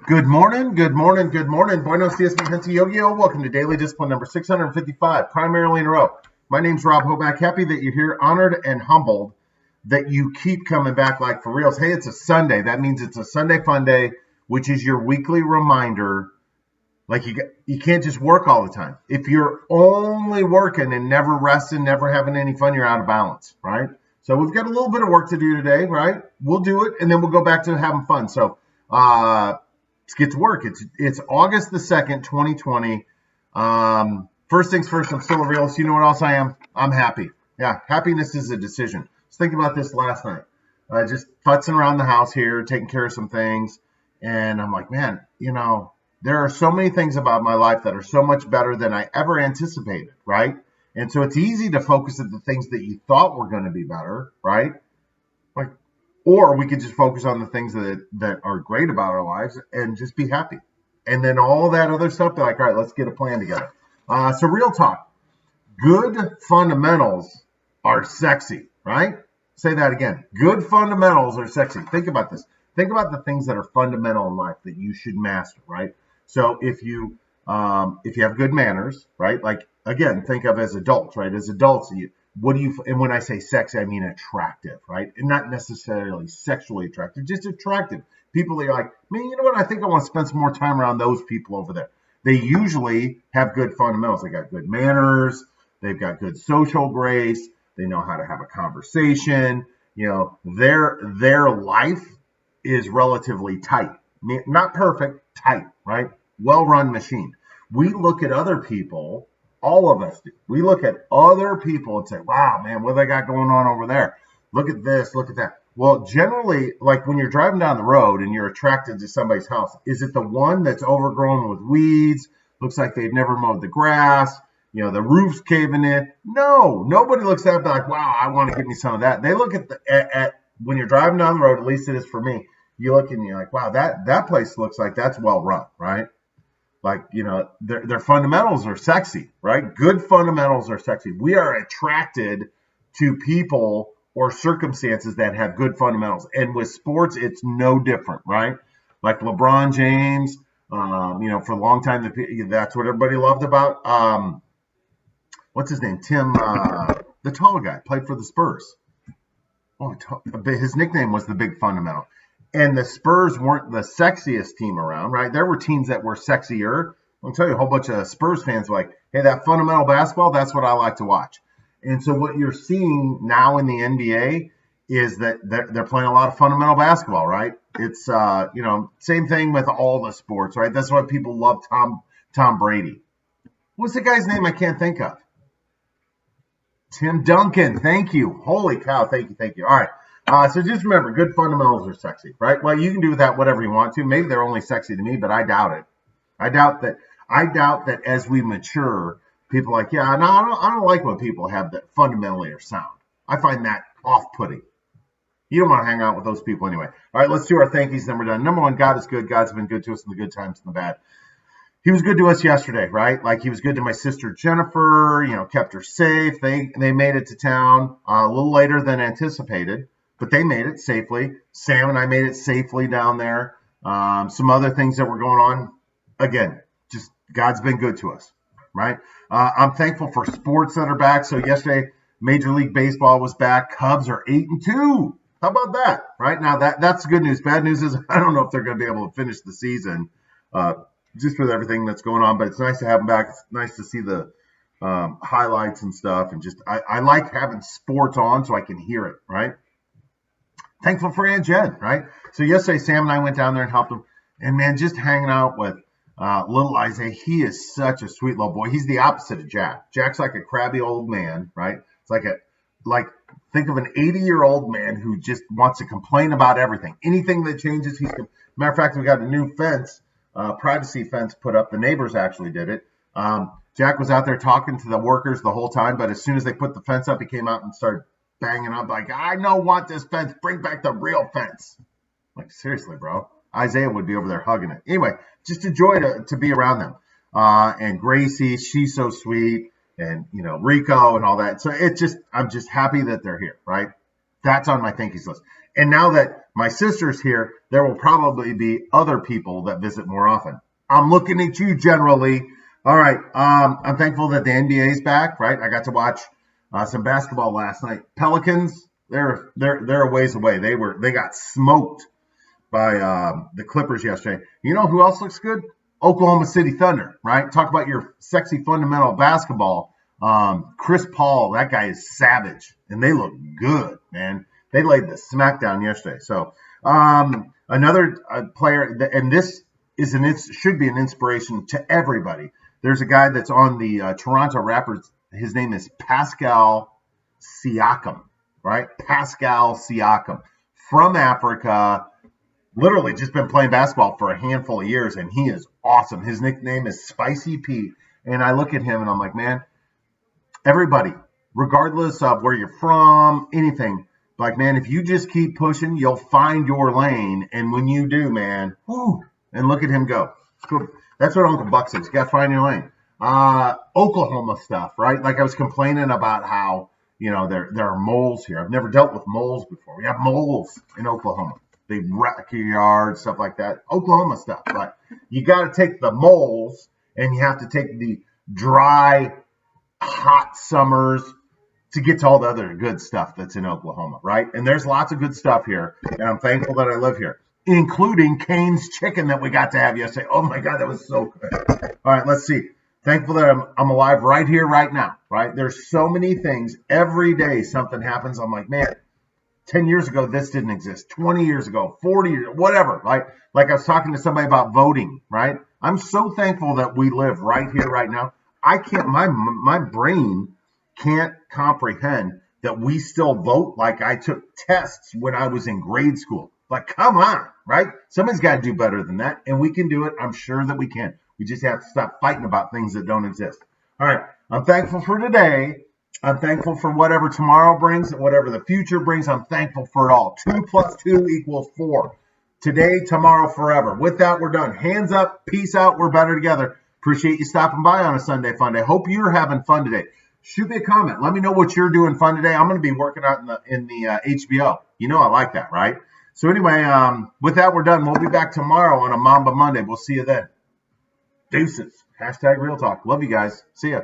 Good morning, good morning, good morning. Buenos dias, mi gente yo-yo. Welcome to Daily Discipline number 655, primarily in a row. My name's Rob Hoback. Happy that you're here, honored and humbled that you keep coming back like for reals. Hey, it's a Sunday. That means it's a Sunday Funday, which is your weekly reminder. Like you can't just work all the time. If you're only working and never resting, never having any fun, you're out of balance, right? So we've got a little bit of work to do today, right? We'll do it, and then we'll go back to having fun. So let's get to work. It's August the 2nd, 2020. First things first, I'm still a realist. You know what else I am? I'm happy. Yeah, happiness is a decision. I was thinking about this last night. Just futzing around the house here, taking care of some things. And I'm like, man, there are so many things about my life that are so much better than I ever anticipated, right? And so it's easy to focus at the things that you thought were going to be better, right? Like, or we could just focus on the things that are great about our lives and just be happy. And then all that other stuff, be like, all right, let's get a plan together. So real talk, good fundamentals are sexy, right? Say that again. Good fundamentals are sexy. Think about this. Think about the things that are fundamental in life that you should master, right? So if you have good manners, right? Like again, think of as adults, right? As adults, and when I say sexy, I mean attractive, right? And not necessarily sexually attractive, just attractive. People that are like, man, you know what? I think I want to spend some more time around those people over there. They usually have good fundamentals. They got good manners. They've got good social grace. They know how to have a conversation. Their life is relatively tight. Not perfect, tight, right? Well-run machine. We look at other people, all of us do. We look at other people and say, wow, man, what do they got going on over there? Look at this, look at that. Well, generally, like when you're driving down the road and you're attracted to somebody's house, is it the one that's overgrown with weeds, looks like they've never mowed the grass, the roof's caving in? No, nobody looks at it like, wow, I want to give me some of that. They look at when you're driving down the road, at least it is for me, you look and you're like, wow, that place looks like that's well run, right? Like, their fundamentals are sexy, right? Good fundamentals are sexy. We are attracted to people or circumstances that have good fundamentals. And with sports, it's no different, right? Like LeBron James, for a long time, that's what everybody loved about, what's his name? Tim, the tall guy, played for the Spurs. Oh, his nickname was the Big Fundamental. And the Spurs weren't the sexiest team around, right? There were teams that were sexier. I'll tell you, a whole bunch of Spurs fans were like, hey, that fundamental basketball, that's what I like to watch. And so what you're seeing now in the NBA is that they're playing a lot of fundamental basketball, right? It's, same thing with all the sports, right? That's why people love Tom Brady. What's the guy's name I can't think of? Tim Duncan. Thank you. Holy cow. Thank you. All right. So just remember, good fundamentals are sexy, right? Well, you can do with that whatever you want to. Maybe they're only sexy to me, but I doubt it. I doubt that as we mature, people are like, yeah, no, I don't like when people have that fundamentally are sound. I find that off-putting. You don't want to hang out with those people anyway. All right, let's do our thank yous, then we're done. Number one, God is good. God's been good to us in the good times and the bad. He was good to us yesterday, right? Like he was good to my sister Jennifer, kept her safe. They made it to town a little later than anticipated, but they made it safely. Sam and I made it safely down there. Some other things that were going on. Again, just God's been good to us, right? I'm thankful for sports that are back. So yesterday, Major League Baseball was back. Cubs are 8-2. How about that? Right now, that's good news. Bad news is I don't know if they're going to be able to finish the season. Just with everything that's going on, but it's nice to have them back. It's nice to see the highlights and stuff, and just I like having sports on so I can hear it, right? Thankful for Aunt Jen, right? So yesterday, Sam and I went down there and helped him, and man, just hanging out with little Isaiah. He is such a sweet little boy. He's the opposite of Jack. Jack's like a crabby old man, right? It's like think of an 80-year-old man who just wants to complain about everything. Anything that changes, matter of fact, we got a new fence. Privacy fence put up. The neighbors actually did it. Jack was out there talking to the workers the whole time, but as soon as they put the fence up, he came out and started banging up like, I don't want this fence. Bring back the real fence. Like, seriously, bro. Isaiah would be over there hugging it. Anyway, just a joy to be around them. And Gracie, she's so sweet. And, Rico and all that. So I'm just happy that they're here, right? That's on my thank yous list. And now that My sister's here. There will probably be other people that visit more often. I'm looking at you generally. All right. I'm thankful that the NBA is back, right? I got to watch some basketball last night. Pelicans, they're a ways away. They got smoked by the Clippers yesterday. You know who else looks good? Oklahoma City Thunder, right? Talk about your sexy fundamental basketball. Chris Paul, that guy is savage, and they look good, man. They laid the smackdown yesterday. So another player, and this should be an inspiration to everybody. There's a guy that's on the Toronto Raptors. His name is Pascal Siakam, right? Pascal Siakam from Africa. Literally just been playing basketball for a handful of years, and he is awesome. His nickname is Spicy Pete. And I look at him and I'm like, man, everybody, regardless of where you're from, anything, like, man, if you just keep pushing, you'll find your lane. And when you do, man, whoo, and look at him go. That's what Uncle Buck says. You got to find your lane. Oklahoma stuff, right? Like I was complaining about how, there are moles here. I've never dealt with moles before. We have moles in Oklahoma. They wreck your yard, stuff like that. Oklahoma stuff. But you got to take the moles and you have to take the dry, hot summers to get to all the other good stuff that's in Oklahoma, right? And there's lots of good stuff here. And I'm thankful that I live here, including Cane's chicken that we got to have yesterday. Oh, my God, that was so good. All right, let's see. Thankful that I'm alive right here, right now, right? There's so many things. Every day something happens. I'm like, man, 10 years ago, this didn't exist. 20 years ago, 40 years, whatever, right? Like I was talking to somebody about voting, right? I'm so thankful that we live right here, right now. I can't, my brain can't comprehend that we still vote like I took tests when I was in grade school. Like, come on, right? Somebody's got to do better than that, and we can do it. I'm sure that we can. We just have to stop fighting about things that don't exist. All right, I'm thankful for today. I'm thankful for whatever tomorrow brings and whatever the future brings. I'm thankful for it all. 2 + 2 = 4. Today, tomorrow, forever. With that, we're done. Hands up. Peace out. We're better together. Appreciate you stopping by on a Sunday Funday. Hope you're having fun today. Shoot me a comment. Let me know what you're doing fun today. I'm going to be working out in the HBO. You know I like that, right? So anyway, with that, we're done. We'll be back tomorrow on a Mamba Monday. We'll see you then. Deuces. #Real Talk. Love you guys. See ya.